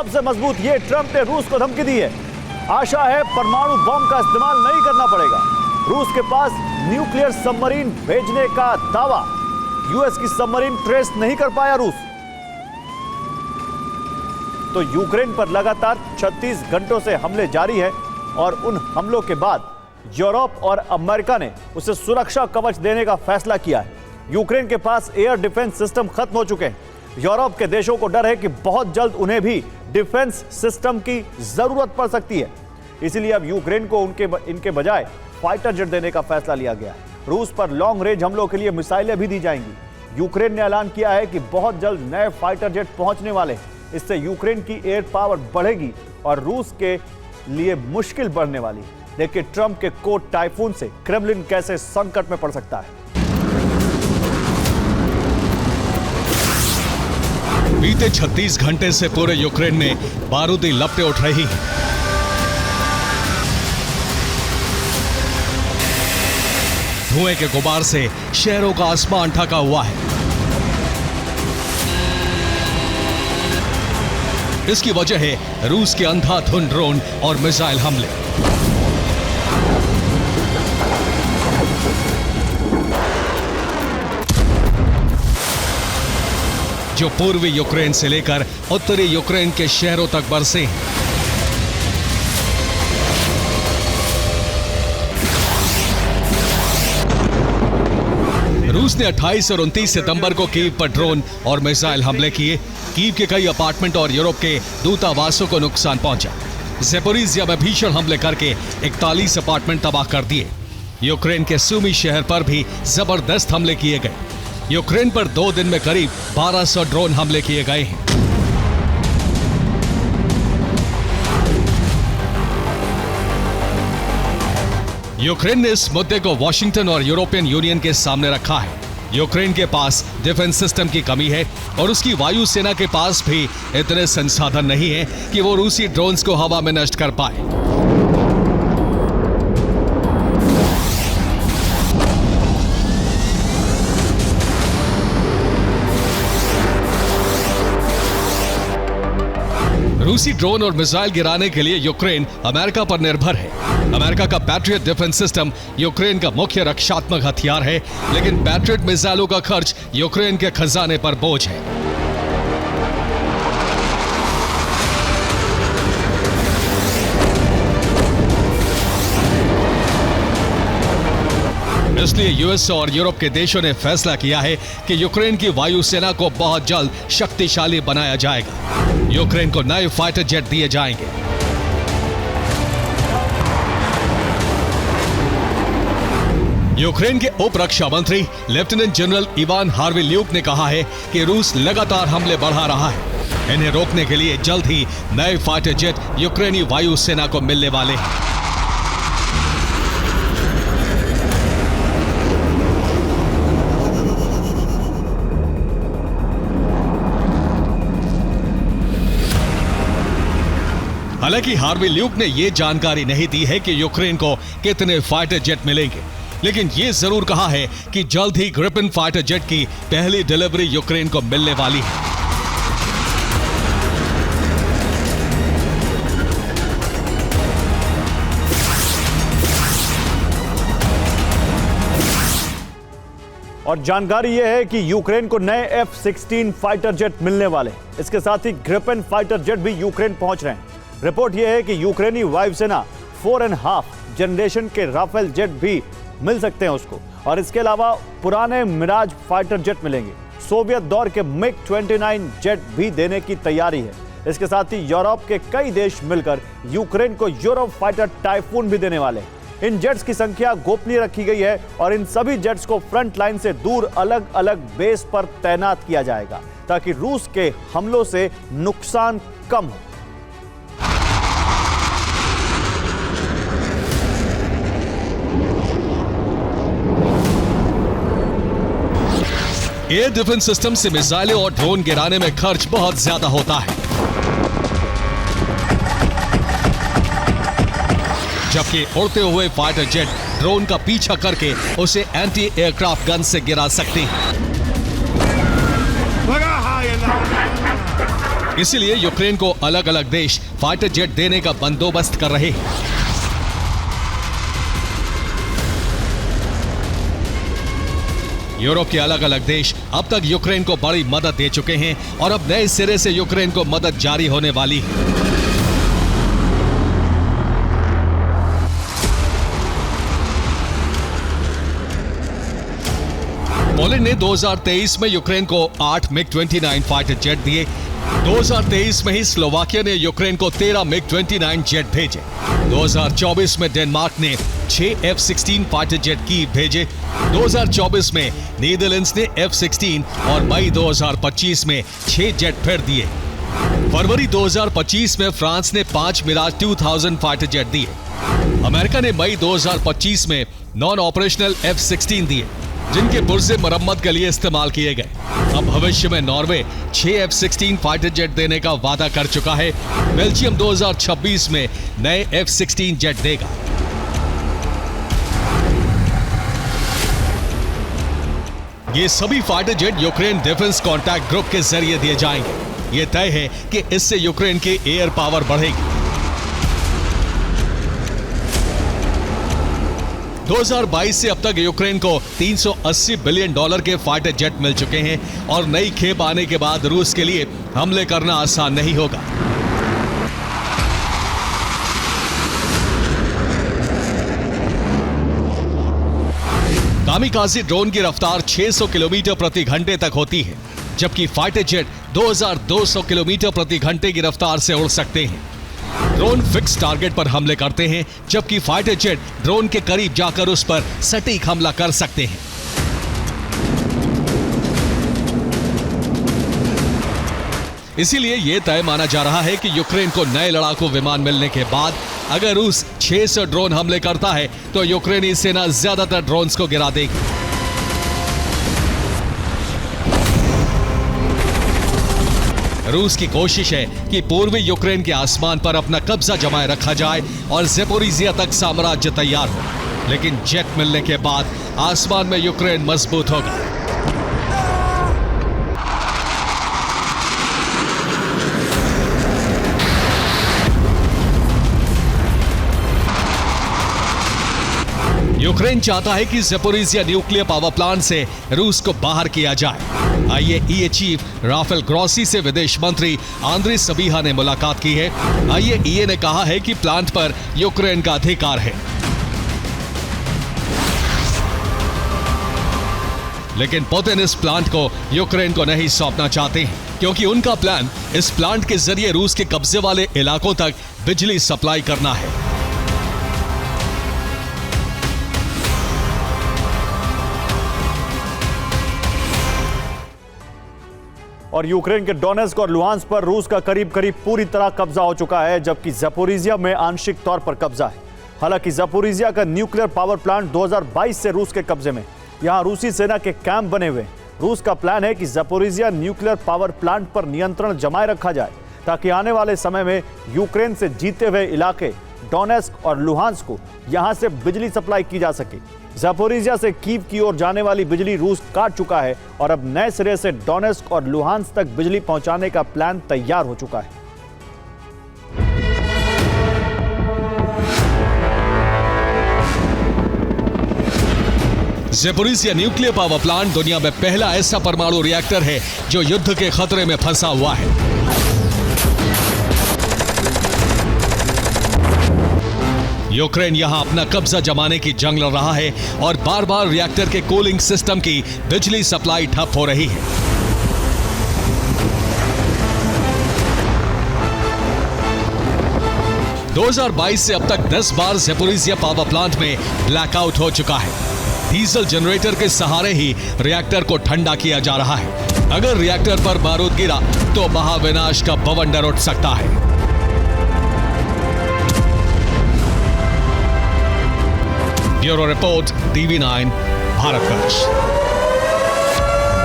सबसे मजबूत। ये ट्रंप ने रूस को धमकी दी है। आशा है परमाणु बॉम्ब का इस्तेमाल नहीं करना पड़ेगा। रूस के पास न्यूक्लियर सबमरीन भेजने का दावा। यूएस की सबमरीन ट्रेस नहीं कर पाया रूस। तो यूक्रेन पर लगातार 36 घंटों से हमले जारी है और उन हमलों के बाद यूरोप और अमेरिका ने उसे सुरक्षा कवच देने का फैसला किया है। यूक्रेन के पास एयर डिफेंस सिस्टम खत्म हो चुके हैं। यूरोप के देशों को डर है कि बहुत जल्द उन्हें भी डिफेंस सिस्टम की जरूरत पड़ सकती है। इसीलिए अब यूक्रेन को इनके बजाय फाइटर जेट देने का फैसला लिया गया है। रूस पर लॉन्ग रेंज हमलों के लिए मिसाइलें भी दी जाएंगी। यूक्रेन ने ऐलान किया है कि बहुत जल्द नए फाइटर जेट पहुंचने वाले हैं। इससे यूक्रेन की एयर पावर बढ़ेगी और रूस के लिए मुश्किल बढ़ने वाली है। देखिए ट्रंप के कोट टाइफून से क्रेमलिन कैसे संकट में पड़ सकता है। बीते 36 घंटे से पूरे यूक्रेन में बारूदी लपटें उठ रही हैं। धुएं के गुबार से शहरों का आसमान ढका हुआ है। इसकी वजह है रूस के अंधाधुंध ड्रोन और मिसाइल हमले। जो पूर्वी यूक्रेन से लेकर उत्तरी यूक्रेन के शहरों तक बरसे हैं। रूस ने 28 और 29 सितंबर को कीव पर ड्रोन और मिसाइल हमले किए। कीव के कई अपार्टमेंट और यूरोप के दूतावासों को नुकसान पहुंचा। ज़ेपोरिज़िया में भीषण हमले करके 41 अपार्टमेंट तबाह कर दिए। यूक्रेन के सूमी शहर पर भी जबरदस्त हमले किए गए। यूक्रेन पर 2 दिन में करीब 1200 ड्रोन हमले किए गए हैं। यूक्रेन ने इस मुद्दे को वॉशिंगटन और यूरोपियन यूनियन के सामने रखा है। यूक्रेन के पास डिफेंस सिस्टम की कमी है और उसकी वायुसेना के पास भी इतने संसाधन नहीं है कि वो रूसी ड्रोन्स को हवा में नष्ट कर पाए। रूसी ड्रोन और मिसाइल गिराने के लिए यूक्रेन अमेरिका पर निर्भर है। अमेरिका का पैट्रियट डिफेंस सिस्टम यूक्रेन का मुख्य रक्षात्मक हथियार है, लेकिन पैट्रियट मिसाइलों का खर्च यूक्रेन के खजाने पर बोझ है। इसलिए यूएस और यूरोप के देशों ने फैसला किया है कि यूक्रेन की वायुसेना को बहुत जल्द शक्तिशाली बनाया जाएगा। यूक्रेन को नए फाइटर जेट दिए जाएंगे। यूक्रेन के उप रक्षा मंत्री लेफ्टिनेंट जनरल इवान हार्विल्यूक ने कहा है कि रूस लगातार हमले बढ़ा रहा है। इन्हें रोकने के लिए जल्द ही नए फाइटर जेट यूक्रेनी वायुसेना को मिलने वाले हैं। हालांकि हार्विल्यूक ने यह जानकारी नहीं दी है कि यूक्रेन को कितने फाइटर जेट मिलेंगे, लेकिन यह जरूर कहा है कि जल्द ही ग्रिपेन फाइटर जेट की पहली डिलीवरी यूक्रेन को मिलने वाली है। और जानकारी यह है कि यूक्रेन को नए F-16 फाइटर जेट मिलने वाले। इसके साथ ही ग्रिपेन फाइटर जेट भी यूक्रेन पहुंच रहे हैं। रिपोर्ट यह है कि यूक्रेनी वायुसेना 4.5 जनरेशन के राफेल जेट भी मिल सकते हैं उसको, और इसके अलावा पुराने मिराज फाइटर जेट मिलेंगे। सोवियत दौर के MiG-29 जेट भी देने की तैयारी है। इसके साथ ही यूरोप के कई देश मिलकर यूक्रेन को यूरोप फाइटर टाइफून भी देने वाले हैं। इन जेट्स की संख्या गोपनीय रखी गई है और इन सभी जेट्स को फ्रंट लाइन से दूर अलग अलग बेस पर तैनात किया जाएगा ताकि रूस के हमलों से नुकसान कम हो। एयर डिफेंस सिस्टम से मिसाइलें और ड्रोन गिराने में खर्च बहुत ज्यादा होता है, जबकि उड़ते हुए फाइटर जेट ड्रोन का पीछा करके उसे एंटी एयरक्राफ्ट गन से गिरा सकते हैं। इसलिए यूक्रेन को अलग अलग देश फाइटर जेट देने का बंदोबस्त कर रहे हैं। यूरोप के अलग अलग देश अब तक यूक्रेन को बड़ी मदद दे चुके हैं और अब नए सिरे से यूक्रेन को मदद जारी होने वाली है। पोलैंड ने 2023 में यूक्रेन को 8 MiG-29 फाइटर जेट दिए। 2023 में ही स्लोवाकिया ने यूक्रेन को 13 MiG-29 जेट भेजे। 2024 में डेनमार्क ने 6 F-16 फाइटर जेट कीव भेजे। 2024 में नीदरलैंड्स ने F-16 और मई 2025 में 6 जेट फिर दिए। फरवरी 2025 में फ्रांस ने 5 मिराज 2000 फाइटर जेट दिए। अमेरिका ने मई 2025 में नॉन ऑपरेशनल F-16 दिए, जिनके पुर्जे मरम्मत के लिए इस्तेमाल किए गए। अब भविष्य में नॉर्वे 6 F-16 फाइटर जेट देने का वादा कर चुका है। बेल्जियम 2026 में नए F-16 जेट देगा। ये सभी fighter jet Ukraine defence contact group के जरिए दिए जाएंगे। ये तय है कि इससे यूक्रेन की एयर पावर बढ़ेगी। 2022 से अब तक यूक्रेन को $380 बिलियन के फाइटर जेट मिल चुके हैं और नई खेप आने के बाद रूस के लिए हमले करना आसान नहीं होगा। कामिकाज़ी ड्रोन की रफ्तार 600 किलोमीटर प्रति घंटे तक होती है, जबकि फाइटर जेट 2200 किलोमीटर प्रति घंटे की रफ्तार से उड़ सकते हैं। ड्रोन फिक्स टारगेट पर हमले करते हैं, जबकि फाइटर जेट ड्रोन के करीब जाकर उस पर सटीक हमला कर सकते हैं। इसीलिए यह तय माना जा रहा है कि यूक्रेन को नए लड़ाकू विमान मिलने के बाद अगर रूस 600 ड्रोन हमले करता है तो यूक्रेनी सेना ज्यादातर ड्रोन्स को गिरा देगी। रूस की कोशिश है कि पूर्वी यूक्रेन के आसमान पर अपना कब्जा जमाए रखा जाए और ज़ेपोरिज़िया तक साम्राज्य तैयार हो, लेकिन जेट मिलने के बाद आसमान में यूक्रेन मजबूत होगा। यूक्रेन चाहता है कि ज़ेपोरिज़िया न्यूक्लियर पावर प्लांट से रूस को बाहर किया जाए। आईएईए चीफ राफेल ग्रॉसी से विदेश मंत्री आंद्रे सबीहा ने मुलाकात की है। आईएईए ने कहा है कि प्लांट पर यूक्रेन का अधिकार है, लेकिन पुतिन इस प्लांट को यूक्रेन को नहीं सौंपना चाहते हैं, क्योंकि उनका प्लान इस प्लांट के जरिए रूस के कब्जे वाले इलाकों तक बिजली सप्लाई करना है। और यूक्रेन के डोनेस्क और लुहांस्क पर रूस का करीब करीब पूरी तरह कब्जा हो चुका है, जबकि ज़ेपोरिज़िया में आंशिक तौर पर कब्जा है। हालांकि ज़ेपोरिज़िया का न्यूक्लियर पावर प्लांट 2022 से रूस के कब्जे में, यहां रूसी सेना के कैंप बने हुए। रूस का प्लान है कि ज़ेपोरिज़िया न्यूक्लियर पावर प्लांट पर नियंत्रण जमाए रखा जाए, ताकि आने वाले समय में यूक्रेन से जीते हुए इलाके डोनेस्क और लुहांस्क को यहां से बिजली सप्लाई की जा सके। ज़ेपोरिज़िया से कीव की ओर जाने वाली बिजली रूस काट चुका है और अब नए सिरे से डोनेस्क और लुहांस्क तक बिजली पहुंचाने का प्लान तैयार हो चुका है। ज़ेपोरिज़िया न्यूक्लियर पावर प्लांट दुनिया में पहला ऐसा परमाणु रिएक्टर है जो युद्ध के खतरे में फंसा हुआ है। यूक्रेन यहां अपना कब्जा जमाने की जंग लड़ रहा है और बार बार रिएक्टर के कूलिंग सिस्टम की बिजली सप्लाई ठप हो रही है। – 2022 से अब तक 10 बार ज़ेपोरिज़िया पावर प्लांट में ब्लैकआउट हो चुका है। डीजल जनरेटर के सहारे ही रिएक्टर को ठंडा किया जा रहा है। अगर रिएक्टर पर बारूद गिरा तो महाविनाश का बवंडर उठ सकता है। Bureau report, TV9, Bharatvarsh.